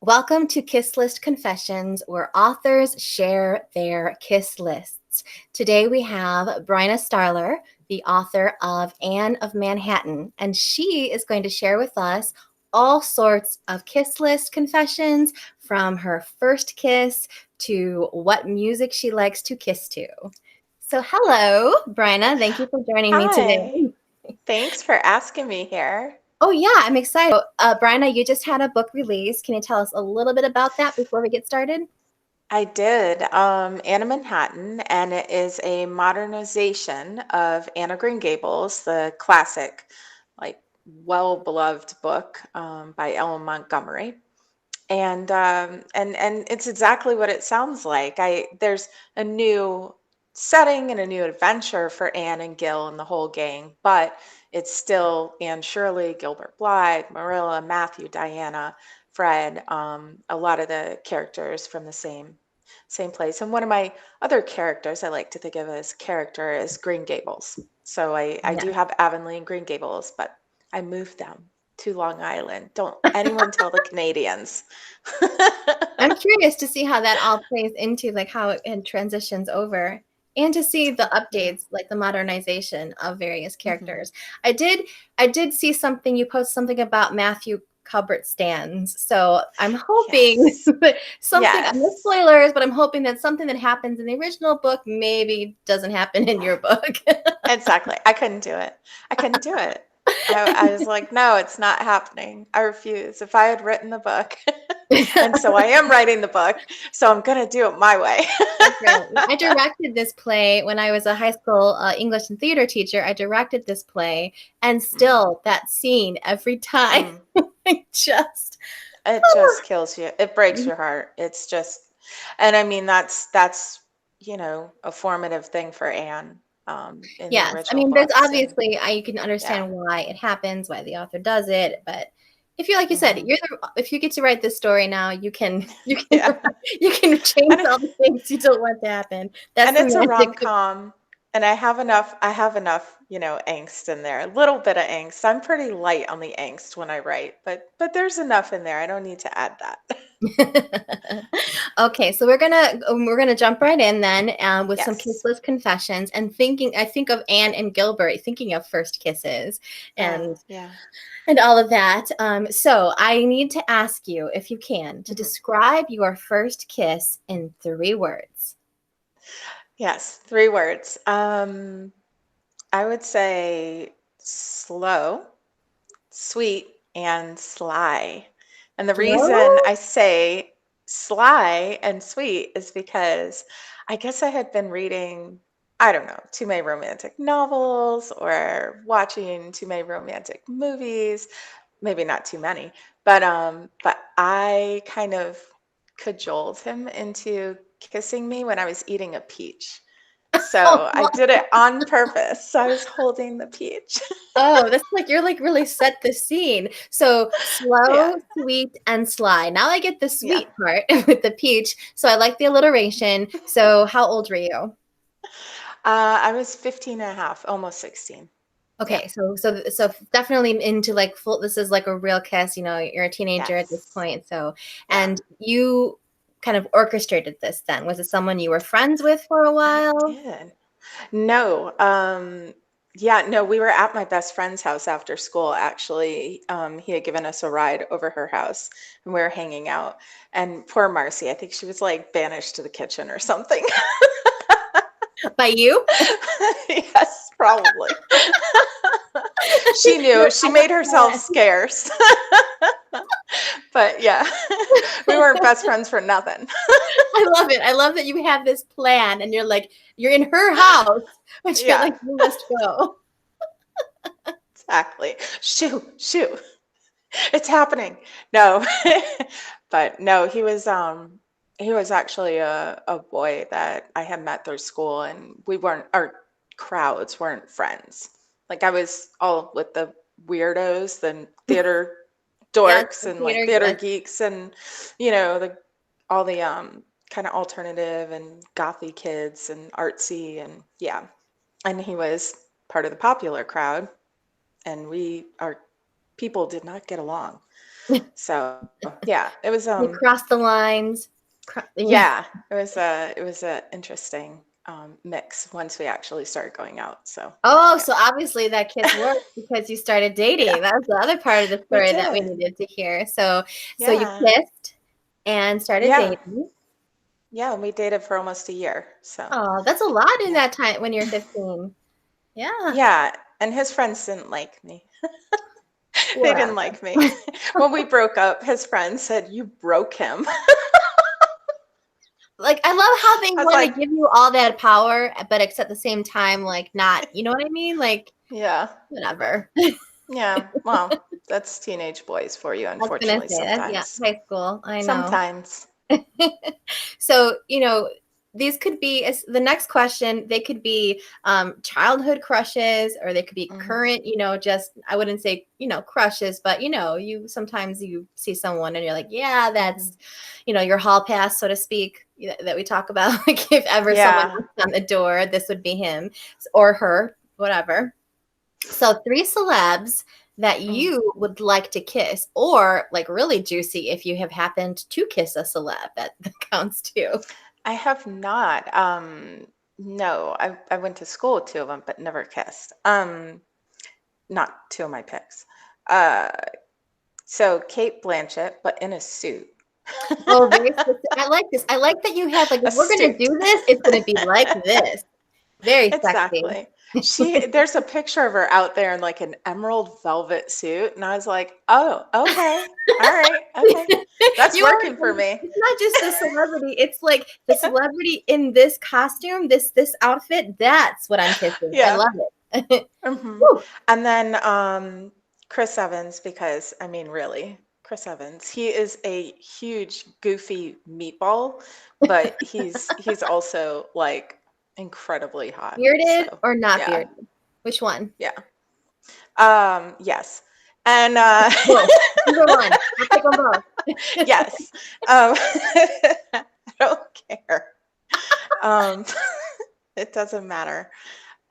Welcome to Kiss List Confessions, where authors share their kiss lists. Today we have Brina Starler, the author of Anne of Manhattan, and she is going to share with us all sorts of kiss list confessions, from her first kiss to what music she likes to kiss to. So hello, Brina. Thank you for joining me Hi. today. Thanks for asking me here. Oh, yeah, I'm excited. Brina, you just had a book release. Can you tell us a little bit about that before we get started? I did Anne of Manhattan, and it is a modernization of Anne of Green Gables, the classic, like well-beloved book by Ellen Montgomery. And it's exactly what it sounds like. There's a new setting and a new adventure for Anne and Gil and the whole gang, but it's still Anne Shirley, Gilbert Blythe, Marilla, Matthew, Diana, Fred, a lot of the characters from the same place. And one of my other characters I like to think of as character is Green Gables. So I do Yeah. have Avonlea and Green Gables, but I moved them to Long Island. Don't anyone tell the Canadians. I'm curious to see how that all plays into like how it transitions over and to see the Yeah. updates, like the modernization of various Mhm. characters. I did see something, you posted something about Matthew Cuthbert stands. So I'm hoping Yes. that something, no Yes. spoilers, but I'm hoping that something that happens in the original book maybe doesn't happen in your book. Exactly. I couldn't do it. I couldn't do it. I was like, no, it's not happening. I refuse. If I had written the book, and so I am writing the book, so I'm going to do it my way. That's right. I directed this play when I was a high school English and theater teacher. I directed this play, and Mm, still that scene every time, mm. I just. It just kills you. It breaks your heart. It's just, and I mean, a formative thing for Anne in the Yes, I original mean, there's books. And obviously you can yeah. understand why it happens, why the author does it, but if you, like you said, Hmm. if you get to write this story now, you can Yeah. you can change And all the things you don't want to happen. That's and the it's a magic. rom-com, and I have enough, angst in there. A little bit of angst. I'm pretty light on the angst when I write, but there's enough in there. I don't need to add that. Okay, so we're gonna jump right in then with some Yes. kissless confessions and thinking. I think of Anne and Gilbert, thinking of first kisses and Yeah. and all of that. So I need to ask you, if you can, to Mhm. describe your first kiss in 3 words. Yes, 3 words. I would say slow, sweet, and sly. And the reason Slow. I say sly and sweet is because I guess I had been reading, I don't know, too many romantic novels or watching too many romantic movies, maybe not too many, but I kind of cajoled him into kissing me when I was eating a peach. So I did it on purpose. So I was holding the peach. Oh, that's like you're like really set the scene. So Yeah. slow, sweet, and sly. Now I get the Yeah. sweet part with the peach. So I like the alliteration. So how old were you? I was 15 and a half, almost 16. Yeah. Okay, so definitely into like full. This is like a real kiss. You're a teenager at this Yes. point. So, Yeah. and you kind of orchestrated this. Then was it someone you were friends with for a I while? did. No. Yeah, no, we were at my best friend's house after school, actually. He had given us a ride over her house and we were hanging out. And poor Marcy, I think she was like banished to the kitchen or something. By you? Yes, probably. She You're knew. She out of made herself plan. scarce. But yeah, we weren't best friends for nothing. I love it. I love that you have this plan, and you're in her house, but you're Yeah, like you must go. exactly. Shoo, shoo. It's happening. No. But no, he was actually a boy that I had met through school, and we weren't our crowds weren't friends. Like I was all with the weirdos, the theater Yes, dorks the and like theater. theater Yes. geeks and the all the kind of alternative and gothy kids and artsy and yeah. And he was part of the popular crowd, and our people did not get along. So yeah, it was You crossed the lines. yeah, it was a interesting mix once we actually started going out. So Oh, yeah, so obviously that kiss worked because you started yeah, dating. That's the other part of the we story that we did. needed to hear. So you Yeah, kissed and started yeah, dating. yeah. We dated for almost a year. So Oh, that's a lot in yeah, that time when you're 15. Yeah, yeah. And his friends didn't like me. They didn't whatever. like me. When we broke up, his friends said, "You broke him." Like, I love how they I was want to like, give you all that power, but at the same time, like, not, you know what I mean? Like, yeah, whatever. yeah. Well, that's teenage boys for you, I was gonna unfortunately, say that. Yeah, sometimes. high school. I know. Sometimes. So, these could be the next question. They could be childhood crushes, or they could be Mhm. current, just, I wouldn't say, crushes, but you sometimes you see someone and you're like, yeah, Mhm. that's, your hall pass, so to speak, that we talk about. Like, if ever someone Yeah. knocks on the door, this would be him or her, whatever. So, three celebs that Mm. you would like to kiss, or like really juicy if you have happened to kiss a celeb, that counts too. I have not. No, I went to school with two of them, but never kissed. Not two of my picks. Uh, so Kate Blanchett, but in a suit. Oh, very specific. I like this. I like that you have, like, A if we're gonna do suit. this, it's gonna be like this. Very sexy. Exactly. There's a picture of her out there in like an emerald velvet suit, and I was like, oh, okay, all right, okay, that's You are working for me. it's not just the celebrity, it's like the celebrity in this costume, this outfit, that's what I'm kissing. I Yeah. love it. hmm Woo. And then Chris Evans, because I mean, really, Chris Evans. He is a huge, goofy meatball, but he's also like incredibly hot. Bearded So or not yeah, bearded? Which one? yeah. Yes. And Both. Either one. I'll pick them both. yes. I don't care. Um, it doesn't matter.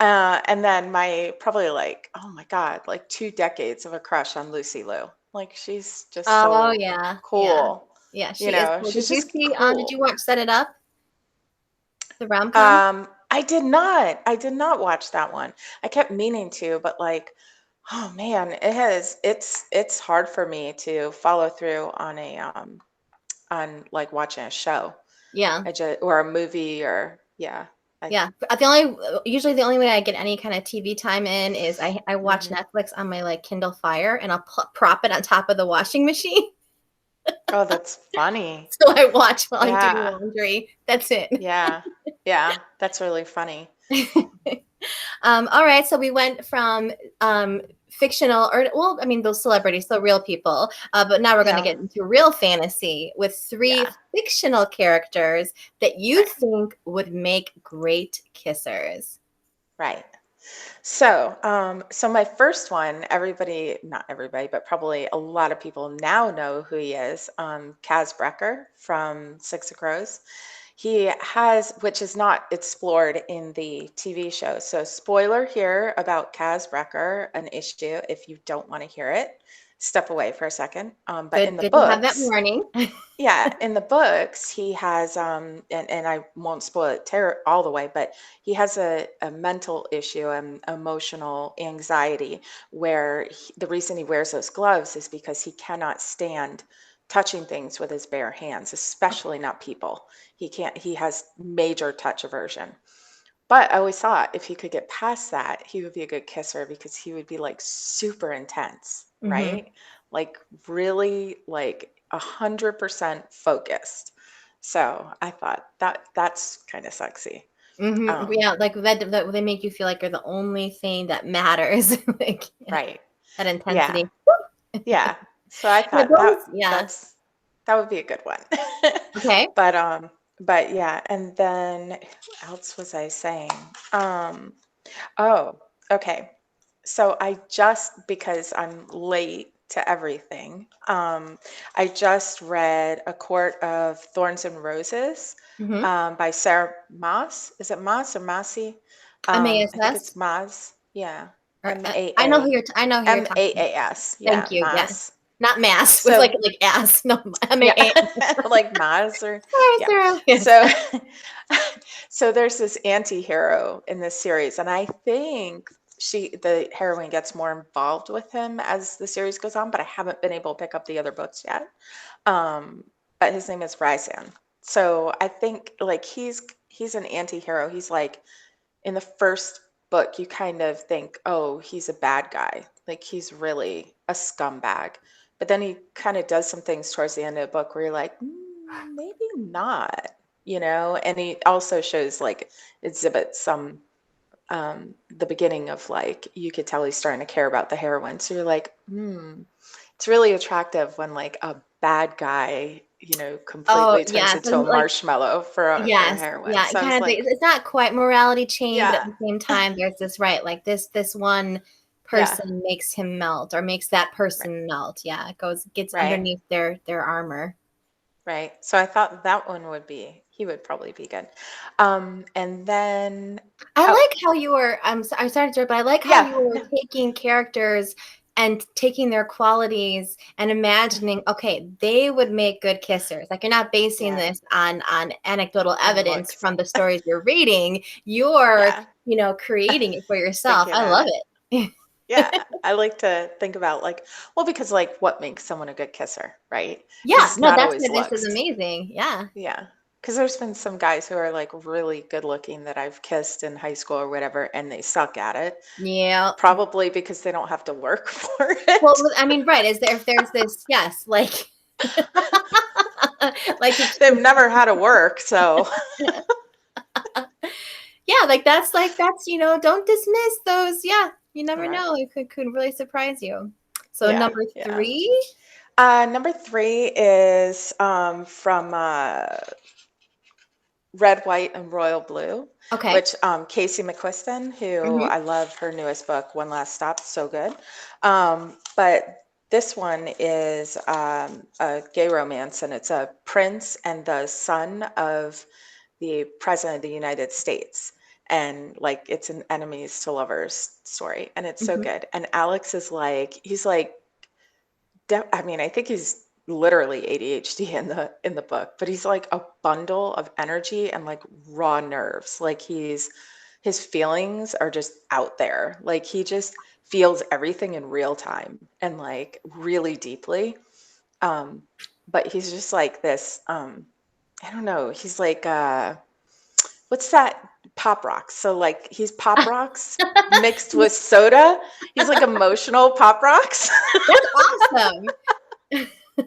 And then my probably like, oh my God, like 2 decades of a crush on Lucy Liu. Like she's just Oh, so yeah. Yeah. cool. Yeah, You she is know, cool. she's Did you just see, did you cool. watch Set It Up, the rom-com? I did not. I did not watch that one. I kept meaning to, but like, oh man, it's hard for me to follow through on like watching a show. Yeah. I just or a movie or yeah. I Yeah. Usually the only way I get any kind of TV time in is I watch mhm. Netflix on my, like, Kindle Fire, and I'll prop it on top of the washing machine. Oh, that's funny. So I watch while I'm doing Yeah. laundry. That's it. Yeah. Yeah. That's really funny. All right, so we went from fictional, or, well, I mean, those celebrities, so real people, but now we're going to Yeah. get into real fantasy with three Yeah. fictional characters that you Right. think would make great kissers. Right. So my first one, everybody, not everybody, but probably a lot of people now know who he is. Kaz Brecker from Six of Crows. He has, which is not explored in the TV show. So, spoiler here about Kaz Brecker, an issue. If you don't want to hear it, step away for a second. But in Good, the good to have that books, warning. yeah, in the books, he has, and I won't spoil it all the way, but he has a mental issue and emotional anxiety where the reason he wears those gloves is because he cannot stand touching things with his bare hands, especially not people. He has major touch aversion. But I always thought if he could get past that, he would be a good kisser because he would be like super intense, Hmm. right? Like really like 100% focused. So I thought that's kind of sexy. Hmm. Um, Yeah, like that they make you feel like you're the only thing that matters. Like, yeah, right. that Yeah. intensity. Yeah. So I Yeah, thought those, yeah. that would be a good one. Okay. But but yeah, and then who else was I saying? Um Oh, okay. So I just, because I'm late to everything, I just read A Court of Thorns and Roses Hmm. by Sarah Maas. Is it Maas or Massey? I think MASS. it's Maas. Yeah. Or, M A I know who A I know who you're M talking A about. A S. Thank Yeah, you. Yes. Maas. Not mass with So like ass. No, yeah, M-A-A. like Maz or Sorry, yeah. Sarah. Yes. So so there's this anti-hero in this series, and I think the heroine gets more involved with him as the series goes on, but I haven't been able to pick up the other books yet. Um, but his name is Ryzan. So I think like he's an anti-hero. He's like in the first book, you kind of think, oh, he's a bad guy. Like he's really a scumbag. But then he kind of does some things towards the end of the book where you're like, maybe not, And he also shows like exhibits some the beginning of like you could tell he's starting to care about the heroine. So you're like, it's really attractive when like a bad guy, Oh, completely turns yes. into And a like, marshmallow for a yes. heroine. Yeah. So I Kind was of, like, it's not quite morality chain, but at yeah, the same time, there's this, right. Like this one yeah, person makes him melt or makes that right, person melt. Yeah. Gets right. underneath their armor. Right. So I thought that one he would probably be good. And then, I oh, like how you were, I'm sorry to interrupt, but I like how yeah, you were taking characters and taking their qualities and imagining, okay, they would make good kissers. Like you're not basing yeah, this on anecdotal on evidence looks. from the stories you're reading. You're, Yeah, creating it for yourself. thinking I about love it. it. Yeah, I like to think about like, well, because like what makes someone a good kisser, right? Because Yeah, it's no, not that's always why this is looks. amazing. Yeah. Yeah. Because there's been some guys who are like really good looking that I've kissed in high school or whatever, and they suck at it. Yeah. Probably because they don't have to work for Well, it. I mean, right. Is there, if there's this, yes, like, like They've never had to work, so yeah, that's don't dismiss those. Yeah, you never right. know. It could really surprise you. So Yeah, number yeah. 3. Number three is from Red, White, and Royal Blue, Okay. which Casey McQuiston, who Hmm. I love her newest book, One Last Stop, so good. But this one is a gay romance, and it's a prince and the son of the president of the United States. And like it's an enemies to lovers story, and it's so Hmm. good. And Alex is like, he's like I mean, I think he's literally ADHD in the book, but he's like a bundle of energy and like raw nerves. Like his feelings are just out there. Like he just feels everything in real time and like really deeply. Um, but he's just like this, I don't know, he's like what's that? Pop rocks. So like he's pop rocks mixed with soda. He's like emotional pop rocks. That's awesome.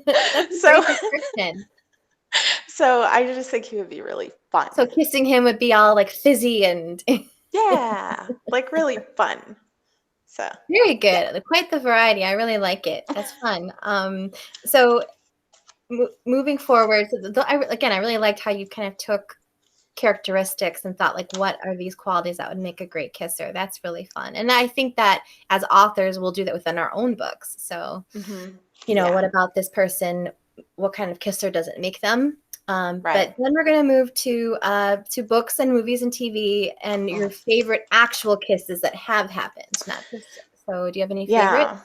That's a So great description. so I just think he would be really So fun. kissing him would be all like fizzy and Yeah, like really fun. So, very yeah. good. Quite the variety. I really like it. That's fun. So moving forward, so again, I really liked how you kind of took characteristics and thought like, what are these qualities that would make a great kisser? That's really fun. And I think that as authors we'll do that within our own books. So Yeah, what about this person? What kind of kisser does it make them? right. But then we're going to move to books and movies and TV and your favorite actual kisses that have happened, not just. So do you have any favorites? Yeah.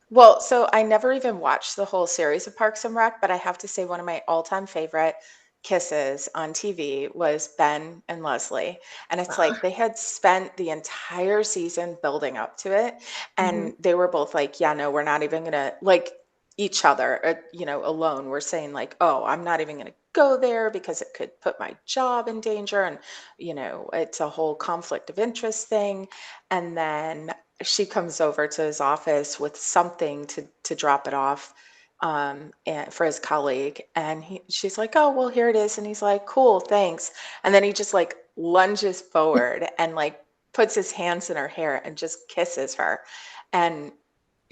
Well, so I never even watched the whole series of Parks and Rec, but I have to say one of my all-time favorite kisses on TV was Ben and Leslie. And it's like they had spent the entire season building up to it. Hmm. And they were both like, yeah, no, we're not even gonna like each other, alone. We're saying like, oh, I'm not even gonna go there because it could put my job in danger. And, it's a whole conflict of interest thing. And then she comes over to his office with something to drop it off and for his colleague, and she's like, oh well, here it is, and he's like, cool, thanks. And then he just like lunges forward and like puts his hands in her hair and just kisses her, and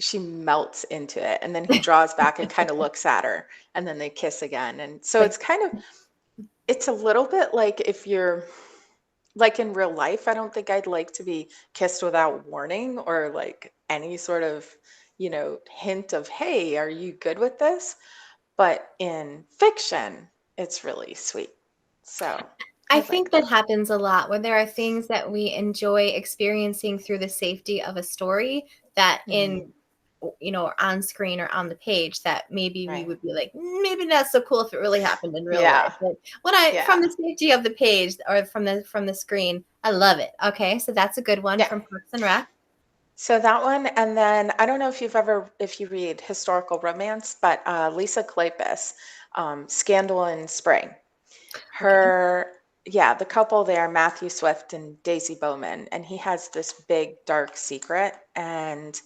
she melts into it, and then he draws back and kind of looks at her, and then they kiss again. And so Like, it's a little bit like if you're like in real life, I don't think I'd like to be kissed without warning or like any sort of, hint of, hey, are you good with this? But in fiction, it's really sweet. So I I think like that that. happens a lot where there are things that we enjoy experiencing through the safety of a story that Mm, in or on screen or on the page that maybe we Right. would be like, maybe not so cool if it really happened in real life. Yeah. But when I from Yeah. the safety of the page or from the screen, I love it. Okay, so that's a good one Yeah. from Parks and Rec. So that one, and then I don't know if you read historical romance, but Lisa Kleypas, Scandal in Spring. Okay. Her, yeah, the couple there, Matthew Swift and Daisy Bowman, and he has this big dark secret, and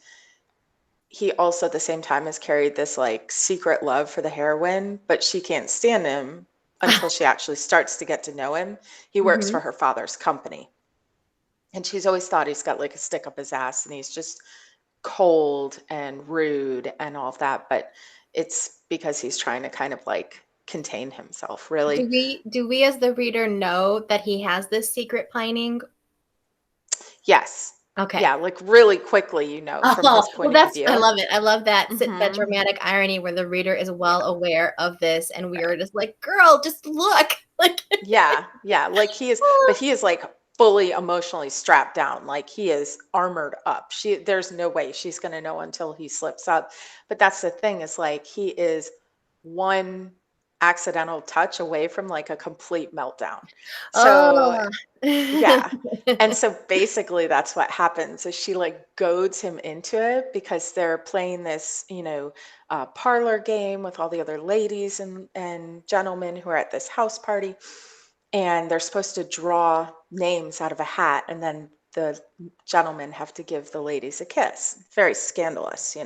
he also at the same time has carried this like secret love for the heroine, but she can't stand him until she actually starts to get to know him. He works Hmm. for her father's company, and she's always thought he's got like a stick up his ass and he's just cold and rude and all of that, but it's because he's trying to kind of like contain himself, really. Do we as the reader know that he has this secret pining? Yes. Okay. Yeah, like really quickly, from Oh, his well, point of I view. love it. I love that Hmm. dramatic irony where the reader is well Yeah. aware of this, and we are Right. just like, girl, just look. Like, Yeah. Yeah. Like but he is like fully emotionally strapped down. Like he is armored up. There's no way she's going to know until he slips up. But that's the thing is like he is one accidental touch away from like a complete meltdown. So oh. yeah. And so basically that's what happens is she like goads him into it because they're playing this, parlor game with all the other ladies and gentlemen who are at this house party. And they're supposed to draw names out of a hat and then the gentlemen have to give the ladies a kiss. Very scandalous.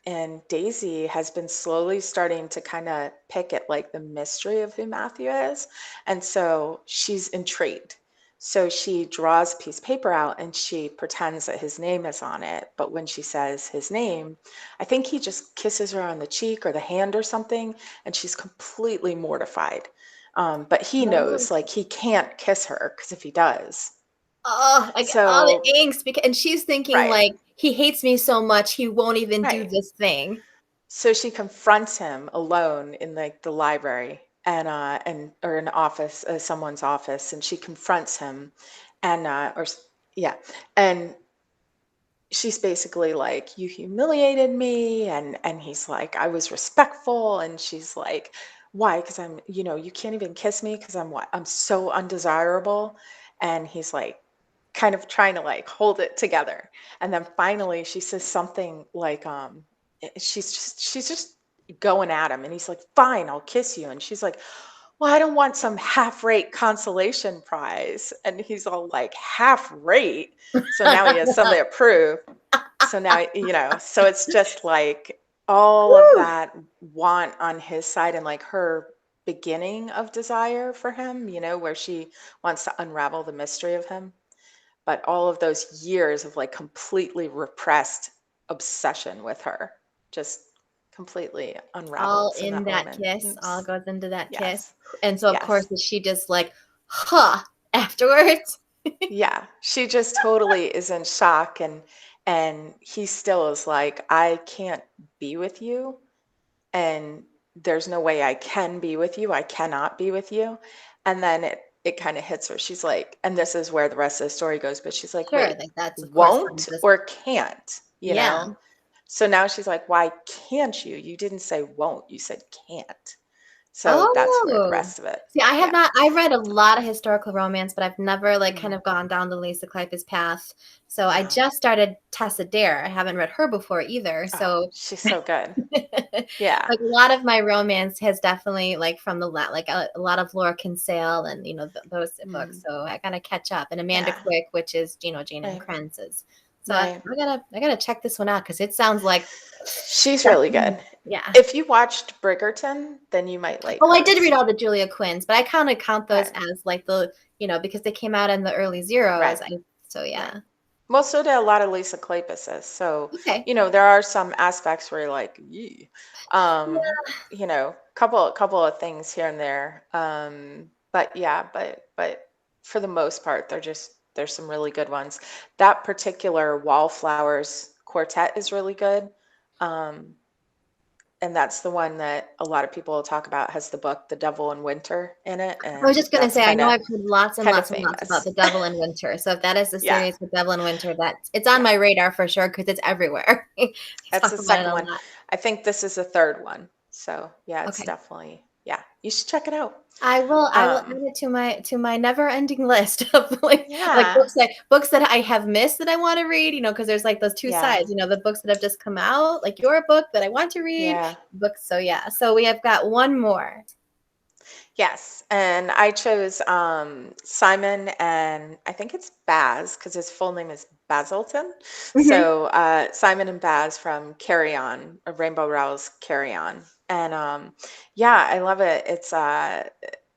And Daisy has been slowly starting to kind of pick at like the mystery of who Matthew is. And so she's intrigued. So she draws a piece of paper out and she pretends that his name is on it. But when she says his name, I think he just kisses her on the cheek or the hand or something, and she's completely mortified. But he Oh. knows like he can't kiss her because if he does, Oh, I get all the so angst because, and she's thinking right, like he hates me so much he won't even do right. this thing. So she confronts him alone in like the library and or an office, someone's office, and she confronts him, and yeah, and she's basically like, "You humiliated me," and he's like, "I was respectful," and she's like, "Why? Because you can't even kiss me because I'm so undesirable," and he's like, kind of trying to like hold it together. And then finally she says something like she's just going at him and he's like, "Fine, I'll kiss you." And she's like, "Well, I don't want some half-rate consolation prize." And he's all like, "Half rate?" So now he has something to prove. So now, so it's just like all of Woo! that want on his side and like her beginning of desire for him, where she wants to unravel the mystery of him, but all of those years of like completely repressed obsession with her just completely All unravels in in that that moment. kiss, all goes into that kiss. Yes. And so of course Yes. is she just like, huh, afterwards? Yeah. She just totally is in shock and he still is like, "I can't be with you and there's no way I can be with you. I cannot be with you." And then it kind of hits her. She's like, and this is where the rest of the story goes, but she's like, Sure, "Wait, like that's of course kind of won't this. or can't?" Yeah. So now she's like, "Why can't you? You didn't say won't, you said can't." So that's where the Oh. rest of it. See, I have Yeah. not I read a lot of historical romance, but I've never, like, kind Mm, of gone down the Lisa Kleypas path. So I yeah. just started Tessa Dare. I haven't read her before either. Oh, So she's so good. like Yeah. a lot of my romance has definitely like from the like a lot of Laura Kinsale and those books. Mm, So I gotta catch up. And Amanda yeah. Quick, which is Jane and Right. Prince's. So Right. I gotta check this one out because it sounds like She's really good. definitely, yeah. If you watched Bridgerton, then you might like Oh, I did read hers. all the Julia Quinns, but I kind of count those Right. as like because they came out in the early zeros. Right. So Right. yeah. Well, so did a lot of Lisa Kleypas's. So, Okay. there are some aspects where you're like, "Yee." Yeah. Couple of things here and there. But yeah, but for the most part, there's some really good ones. That particular Wallflowers quartet is really good. Um, and that's the one that a lot of people talk about, has the book The Devil in Winter in it, I was and just gonna that's say, I kind know of I've heard lots and kind of lots and lots about famous. The Devil in Winter. So if that is the Yeah, series, The Devil in Winter, it's on yeah. my radar for sure because it's everywhere. They That's talk the about it second a one. lot. I think this is the third one. So yeah, it's Okay. definitely, yeah. You should check it out. I will add Um, it to my never-ending list of like yeah, books that I have missed that I want to read, because there's like those two yeah, sides, the books that have just come out, like your book that I want to read, yeah. books. So yeah. So we have got one more. Yes, and I chose Simon, and I think it's Baz because his full name is Basilton. Hmm. So Simon and Baz from Carry On, Rainbow Rowell's Carry On, and yeah, I love it. It's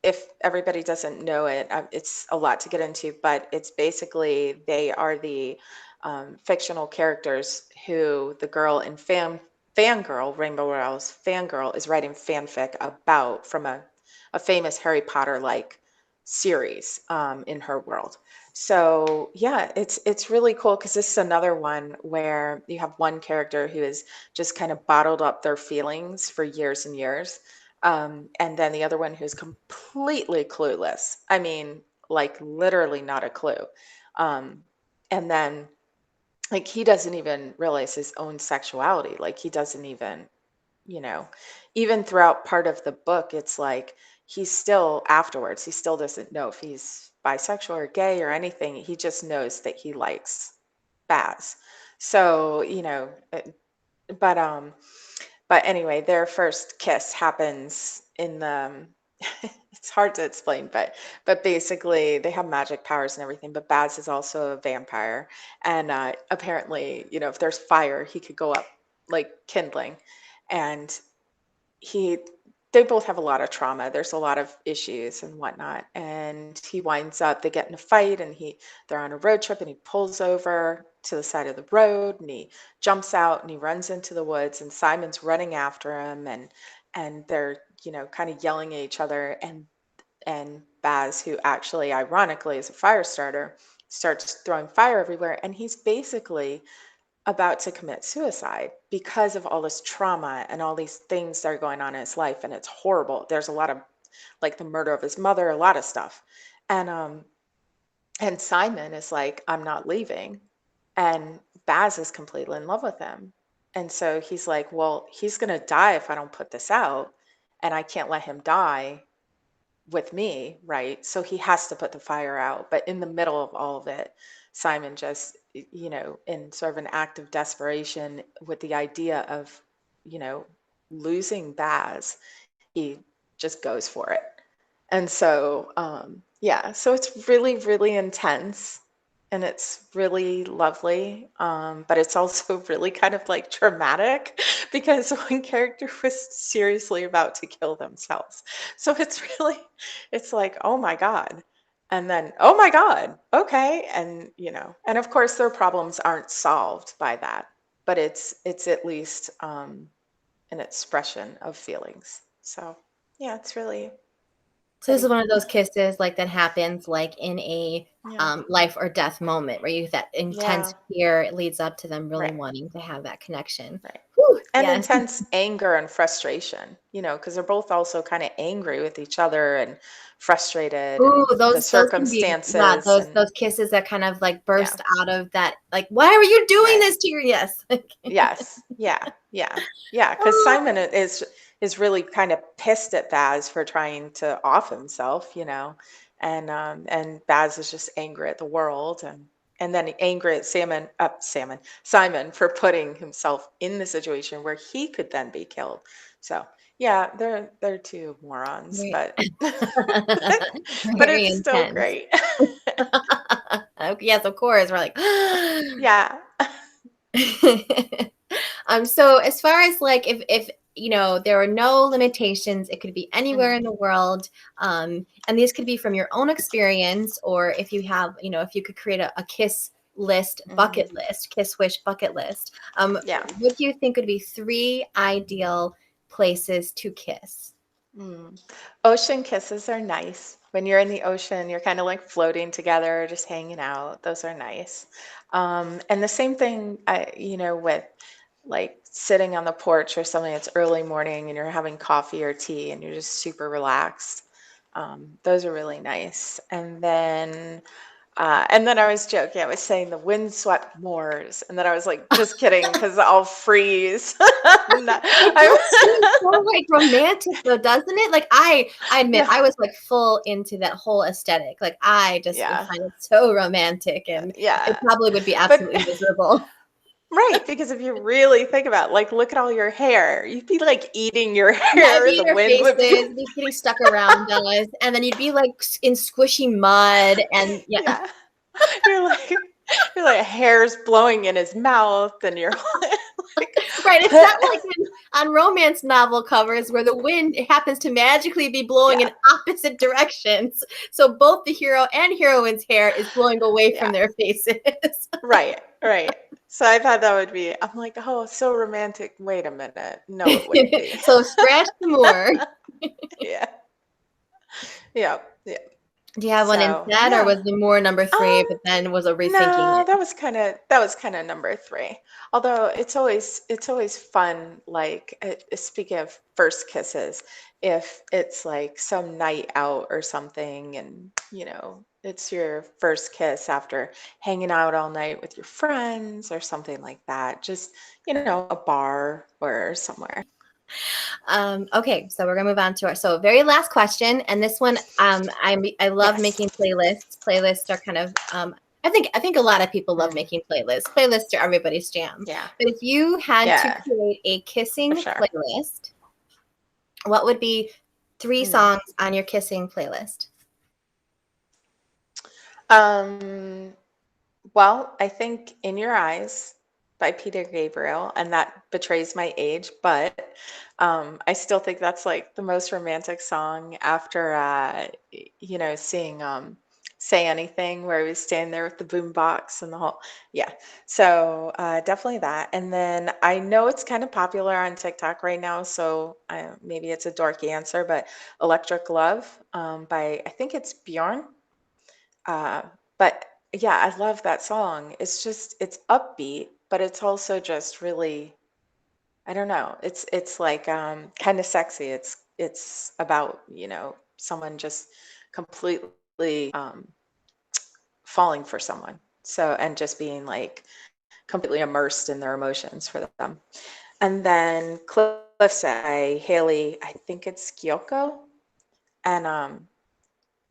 if everybody doesn't know it, it's a lot to get into, but it's basically they are the fictional characters who the girl in Fangirl, Rainbow Rowell's Fangirl, is writing fanfic about from a famous Harry Potter like series in her world. So yeah, it's really cool because this is another one where you have one character who has just kind of bottled up their feelings for years and years, and then the other one who's completely clueless. I mean, like literally not a clue. Um, and then like he doesn't even realize his own sexuality. Like he doesn't even, you know, even throughout part of the book, it's like he's still afterwards, he still doesn't know if he's bisexual or gay or anything. He just knows that he likes Baz. So, but but anyway, their first kiss happens in the it's hard to explain, but basically they have magic powers and everything, but Baz is also a vampire. And apparently, if there's fire, he could go up like kindling. And he they both have a lot of trauma. There's a lot of issues and whatnot. And he winds up, they get in a fight, and they're on a road trip, and he pulls over to the side of the road, and he jumps out and he runs into the woods, and Simon's running after him, and they're, kind of yelling at each other. And Baz, who actually ironically is a fire starter, starts throwing fire everywhere, and he's basically about to commit suicide because of all this trauma and all these things that are going on in his life, and it's horrible. There's a lot of, like, the murder of his mother, a lot of stuff. And Simon is like, I'm not leaving. And Baz is completely in love with him. And so he's like, well, he's going to die if I don't put this out, and I can't let him die with me, right? So he has to put the fire out. But in the middle of all of it, Simon just, in sort of an act of desperation with the idea of, you know, losing Baz, he just goes for it. And so, yeah, so it's really, really intense, and it's really lovely. But it's also really kind of like traumatic because one character was seriously about to kill themselves. So it's really, it's like, oh my God. And then, oh my God, okay. And, and of course their problems aren't solved by that, but it's at least an expression of feelings. So yeah, it's really So this is pretty. one of those kisses like that happens like in a Yeah. life or death moment where you that intense Yeah. fear leads up to them really Right. wanting to have that connection. Right. Whew, And yes. intense anger and frustration, because they're both also kind of angry with each other and frustrated Ooh, and the those can be, yeah, circumstances. And those kisses that kind of like yeah. burst out of that, like, why are you doing Right. this to your, yes. Yes. Yeah. Yeah. Yeah. Because Oh, Simon is really kind of pissed at Baz for trying to off himself, and Baz is just angry at the world, and then angry at Simon for putting himself in the situation where he could then be killed. So yeah, they're two morons, very, but but very it's still intense. great. Okay, yes, of course. We're like, Yeah. so as far as like if there are no limitations, it could be anywhere Mhm. in the world, and these could be from your own experience, or if you have, if you could create a kiss list, bucket Mhm. list, kiss wish bucket list, Yeah. what do you think would be three ideal places to kiss? Mm. Ocean kisses are nice. When you're in the ocean, you're kind of like floating together, just hanging out. Those are nice. And the same thing, with like sitting on the porch or something. It's early morning and you're having coffee or tea and you're just super relaxed. Those are really nice. And then I was joking. I was saying the windswept moors, and then I was like, just kidding, because I'll freeze. It does seem so like romantic though, doesn't it? Like I admit Yeah, I was like full into that whole aesthetic. Like I just would yeah, find it so romantic, and it yeah. probably would be But absolutely miserable. right, because if you really think about it, like, look at all your hair. You'd be like eating your Yeah, it'd hair. be The in your wind faces, would be, it'd be getting stuck around us, and then you'd be like in squishy mud, and yeah. yeah. You're like, you're like hair's blowing in his mouth, and you're like, Right, it's not like on romance novel covers where the wind happens to magically be blowing in yeah, opposite directions. So both the hero and heroine's hair is blowing away from yeah. their faces. Right, right. So I thought that would be, I'm like, oh, so romantic. Wait a minute. No, it wouldn't be. So scratch some more. Yeah, yeah, yeah. Do you have one So instead, or yeah. was the more number three, Um, but then was a rethinking no, it? that was kind of number three. Although it's always fun. Like speaking of first kisses, if it's like some night out or something, and it's your first kiss after hanging out all night with your friends or something like that. Just a bar or somewhere. Okay, so we're gonna move on to our very last question, and this one, I love Yes. making playlists. Playlists are kind of I think a lot of people love Mm, making playlists. Playlists are everybody's jam. yeah. But if you had to Yeah. create a For kissing sure. playlist, what would be three Mm. songs on your kissing playlist? Um, well, I think In Your Eyes by Peter Gabriel, and that betrays my age, but I still think that's like the most romantic song after seeing Say Anything, where he was standing there with the boom box and the whole, yeah. So definitely that. And then I know it's kind of popular on TikTok right now, so maybe it's a dorky answer, but Electric Love by, I think it's Bjorn. Uh, but yeah, I love that song. It's upbeat, but it's also just really, I don't know. It's like kind of sexy. It's about, someone just completely falling for someone. So, and just being like completely immersed in their emotions for them. And then Cliff's Eye, Haley, I think it's Gyoko, and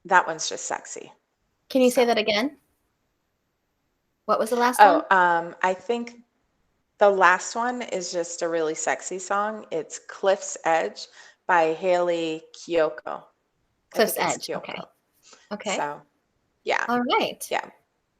that one's just sexy. Can you say So, that again? What was the last oh, one? I think the last one is just a really sexy song. It's Cliff's Edge by Haley Kiyoko. I Cliff's think it's Edge. Okay. Kiyoko. Okay. So, yeah, All right. yeah.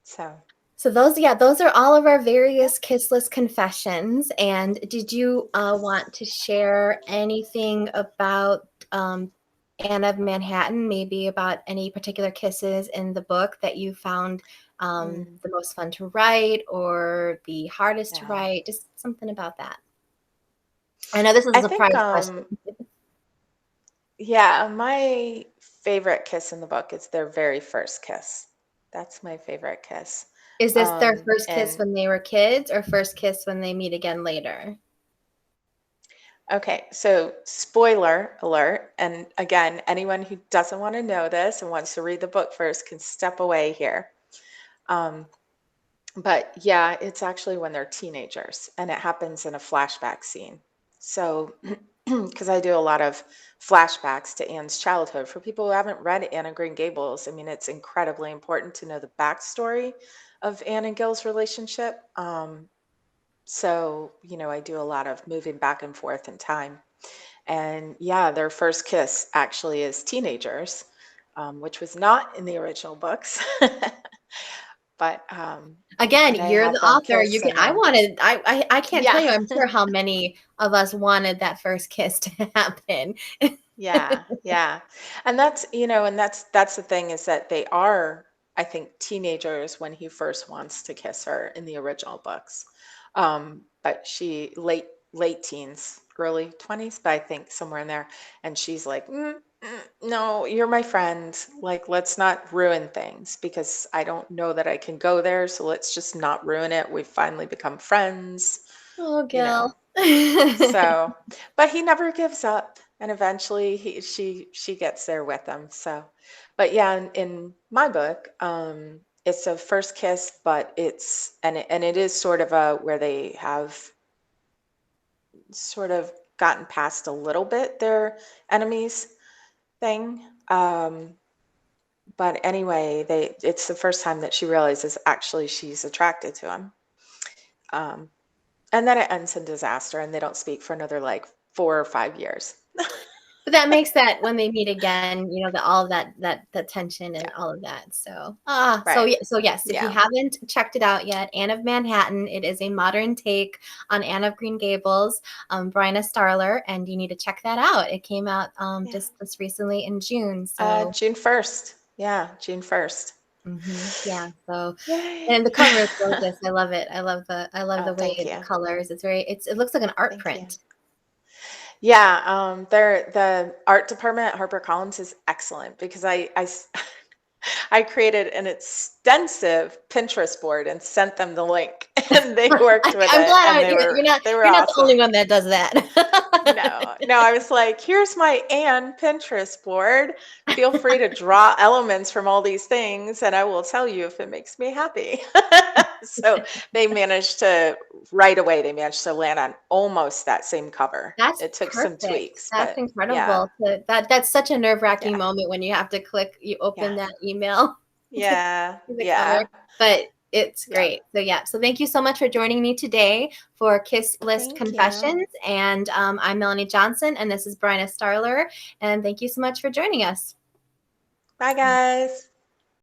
So, So those are all of our various kissless confessions. And did you want to share anything about Anne of Manhattan, maybe about any particular kisses in the book that you found mm, the most fun to write or the hardest to yeah. write? Just something about that. I know this is a I think, surprise question. yeah, my favorite kiss in the book is their very first kiss. That's my favorite kiss. Is this their first kiss And when they were kids or first kiss when they meet again later? okay, so spoiler alert. And again, anyone who doesn't want to know this and wants to read the book first can step away here. Um, But yeah, it's actually when they're teenagers and it happens in a flashback scene. So, because I do a lot of flashbacks to Anne's childhood. For people who haven't read Anne of Green Gables, I mean, it's incredibly important to know the backstory of Anne and Gil's relationship. So, I do a lot of moving back and forth in time. And yeah, their first kiss actually is teenagers, which was not in the original books. But Again, but I you're had the them author. You kiss can. and I then wanted. I can't tell yeah. you. I'm sure how many of us wanted that first kiss to happen. Yeah, yeah. And that's the thing is that they are, I think, teenagers when he first wants to kiss her in the original books. But she late teens, early 20s, but I think somewhere in there. And she's like, no, you're my friend. Like, let's not ruin things because I don't know that I can go there. So let's just not ruin it. We've finally become friends. Oh, you know. Gil. So, but he never gives up, and eventually she gets there with him. So, but yeah, in my book, it's a first kiss, but it is sort of a where they have sort of gotten past a little bit their enemies thing. But anyway, it's the first time that she realizes actually she's attracted to him. Um, and then it ends in disaster, and they don't speak for another like 4 or 5 years. But that makes that when they meet again, all of that tension and Yeah, all of that. So, right. so yes, if you Yeah, haven't checked it out yet, Anne of Manhattan, it is a modern take on Anne of Green Gables, Brina Starler, and you need to check that out. It came out yeah. just recently in June. So, June 1st. Yeah, June 1st. yeah. So, and the Yay. cover is gorgeous. I love it. I love Oh, the way thank the you. colors. It looks like an art Thank you. print. Yeah, the art department at HarperCollins is excellent because I created an extensive Pinterest board and sent them the link, and they worked with I'm it, glad and they were you're not the only awesome. one that does that. No, no, I was like, here's my Anne Pinterest board. Feel free to draw elements from all these things, and I will tell you if it makes me happy. So they managed to, right away, they managed to land on almost that same cover. That's It took some perfect. tweaks, That's but yeah, incredible. That's such a nerve-wracking yeah, moment when you have to you open yeah, that email to yeah, see the cover, yeah. but it's Yep. great. So yeah, so thank you so much for joining me today for Kiss List Thank you. Confessions, and I'm Melanie Johnson, and this is Brina Starler, and thank you so much for joining us. Bye, guys.